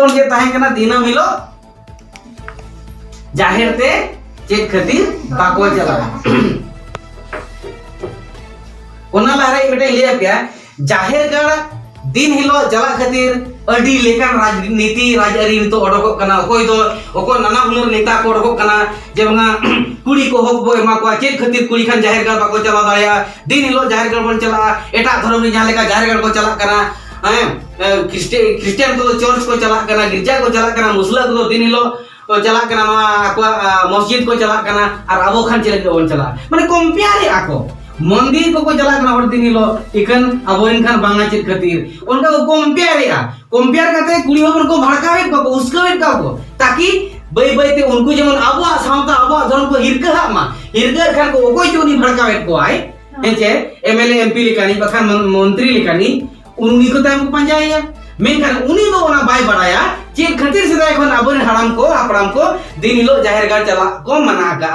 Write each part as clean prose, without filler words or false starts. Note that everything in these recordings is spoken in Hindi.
उनके ताहे कना दिनम हिलो जाहिर ते चेक खातिर बाको चला ओना लारे मिटे लिया क्या जाहिर गड़ दिन हिलो चला खातिर अडी लेकान राजनीति राजआरी नितो ओडको कना कोई दो ओको नाना हुनर नेता को ओडको कना जेबंगा कुड़ी को होक बो एमा को चेक खातिर कुड़ी खान जाहिर गड़ बाको चला दाया दिन हिलो जाहिर गड़ बन चला एटा धर्म रे जहां लेका जाहिर गड़ को चला कना क्रिश्चियन को चर्च को चला कना गिरजा को चला कना मुस्लिम को दिन हिलो चला कना मस्जिद को चला कना और अबो खान चले बन चला माने कंपेयर आको मंदिर को चला कना और दिन हिलो इकन अबो इनखान बांगा चेक खातिर उनका को कंपेयर करते कुड़ी होबन को भड़कावे को उसकावे को ताकि बई बई ते उनको जेमन अबो सावता अबो धर्म को हिरका मा हिरका खान को ओकोय चोनी भड़कावे को आय हेचे एमएलए एमपी लेकानी बखान मंत्री लेकानी उन्हीं को ताम को पंजाया मेनखान उन्हीं दो ओना बाय बड़ाया चेक खातिर से देखन अबन हराम को अपराम को दिन हिलो जाहिर गाड़ चला को मना का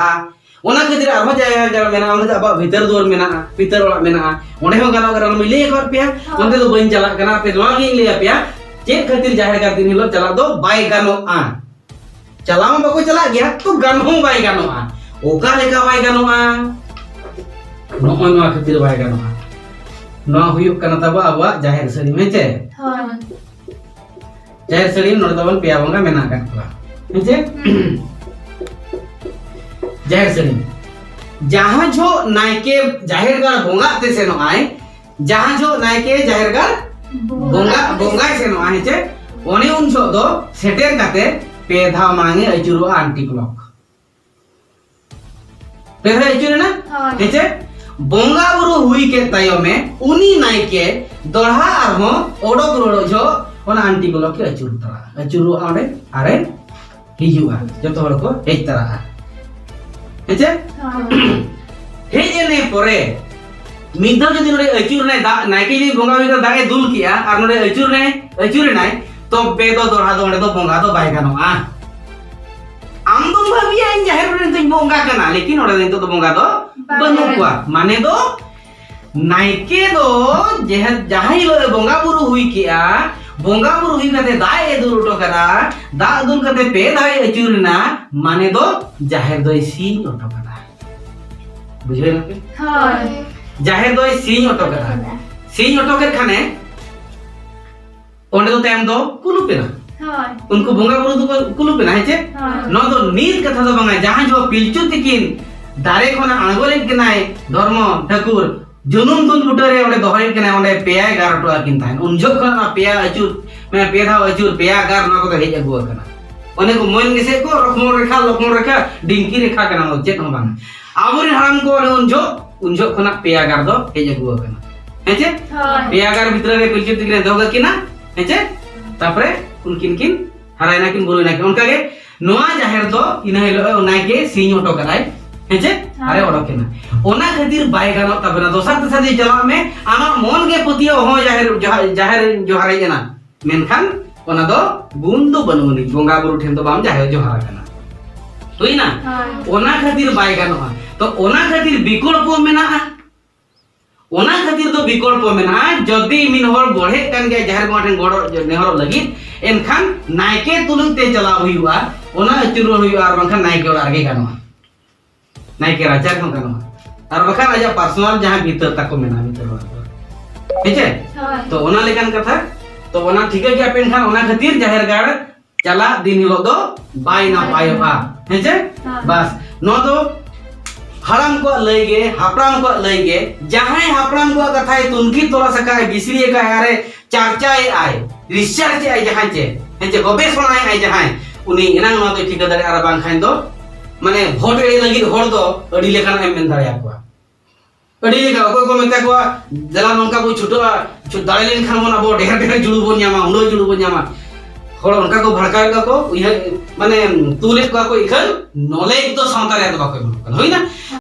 ओना खातिर आबो जाहिर गाड़ मेना ओना अब भीतर दूर मेना भीतर ओला मेना ओने हो गाना गरन मिले एक बार पिया ओंदे दो बइन चला कना पे नोगी ले पिया चेक खातिर जाहिर गाड़ दिन हिलो चला दो बाय गानो आ चलाओ बको चला गया तो गानो बाय गानो आ ओका लेका बाय गानो आ नो नो खातिर बाय गानो आ नो हुयुक कना तबा अबा जाहिर सरी मेचे हां जाहिर सरी नोड तबन पिया बंगा मेना का मेचे जाहिर सरी जहां जो नायके जाहिर गाड़ बोंगा ते से नो आए जहां जो नायके जाहिर गाड़ बोंगा से नो आए चे ओने उन छो दो सेटेर काते पे धा मांगे अजुरो आंटी क्लॉक पे धा अजुरो ना हेचे बोंगा बुरु हुई के तायो में उनी नायके दोढ़ा आरहो ओडोक रोडो जो ओना आंटी क्लॉक के अजुरो आड़े अरे हिजुआ जतो हर को एक तरह हेचे हे एने परे मिदा जदि नोडे अचुर ने दा नायके जदि बोंगा हुई दागे दुल किया आर नोडे अचुर नाय तो बेदो दोढ़ा दो दो बोंगा दो बाय गानो आ आम दो भाबिया इन जाहिर रे तो बोंगा कना लेकिन ओडे तो बोंगा दो बनु को माने दो नायके दो जहाई लो बोंगा बुरु हुई किया बोंगा बुरु हुई कते दाए दूर उठो करा दा दुल कते पे दाए अचुरना माने दो जाहिर दो सीन उठो करा बुझे ना हां जाहिर दो सीन उठो करा सीन उठो के खाने ओंडे दो टाइम दो कुलु पेना हां उनको बोंगा बुरु दो कुलु पेना है चे नो दो नीत कथा दो बंगा जहां जो पिलचु तिकिन दारे खोना अणगोलेन केनाय धर्म ठाकुर जुनुम दुन बुटरे ओंडे दोहरेन केनाय ओंडे पेया गार टोला किन थाइन उन जो खोना पेया अचुर मैं पेधा अचुर पेया गार नो को हेज अगुआ कना ओने को मोन गेसे को लखमोन रेखा डिंकी रेखा कना नो चेत हो बांग आबुरी हराम को उन जो खोना पेया गार दो हेज अगुआ कना हेचे पेया गार भितर रे पिलचु तिकिन दोगा किना हेचे तापरे उनकिन किन हरायना किन बुरुना किन उनका के नोआ जाहिर दो इना हेलो नायके सीन ओटो कराय हेचे अरे ओडो केना ओना खातिर बाय गानो तबना दोसर तसा दे चला में आमा मन के पतियो हो जाहिर जोहारे जना मेनखान ओना दो गुंदो बनउनी बोंगा बुरु ठेन तो बाम जाहिर जोहारा कना होई ना ओना खातिर बाय गानो तो ओना खातिर विकल्प मेना ओना खातिर तो विकल्प मेना जदी मिन होर बढ़े कान के जाहिर गोठन गोड़ो नेहरो लगी एनखान नायके तुलुंग ते चला हुईवा ओना अचुरो हुईवा आर बंखान नायके ओला आगे गानो नायके राजा को गानो आर बंखान आजा पर्सनल जहां भीतर तक मेना भीतर हेचे तो ओना लेकन कथा तो ओना ठीक है कि पेन खान ओना खातिर जाहिर गाड़ चला दिन हिलो दो बाय ना पायोबा हेचे बस नो दो हराम को लईगे हापराम को लईगे जहां हापराम को कथा है तुनकी तोला सकाय बिसरी का यारे चर्चाए आए रिसर्च आए जहां चे हेचे गवेषणा आए जहां उनी इनांग नो तो ठीक दरे आर बांग खाइन दो माने भोट ए लगी होड़ दो अडी लेखान एम मेन दाड़े आको अडी लेखा को मेता को जला नोंका बो छुटो दाड़े लेन खान बना बो ढेर जुड़ू बो न्यामा उंडो जुड़ू बो न्यामा होड़ उनका को भड़का को माने तुले को इखन नॉलेज तो सावता रे तो बाको होई ना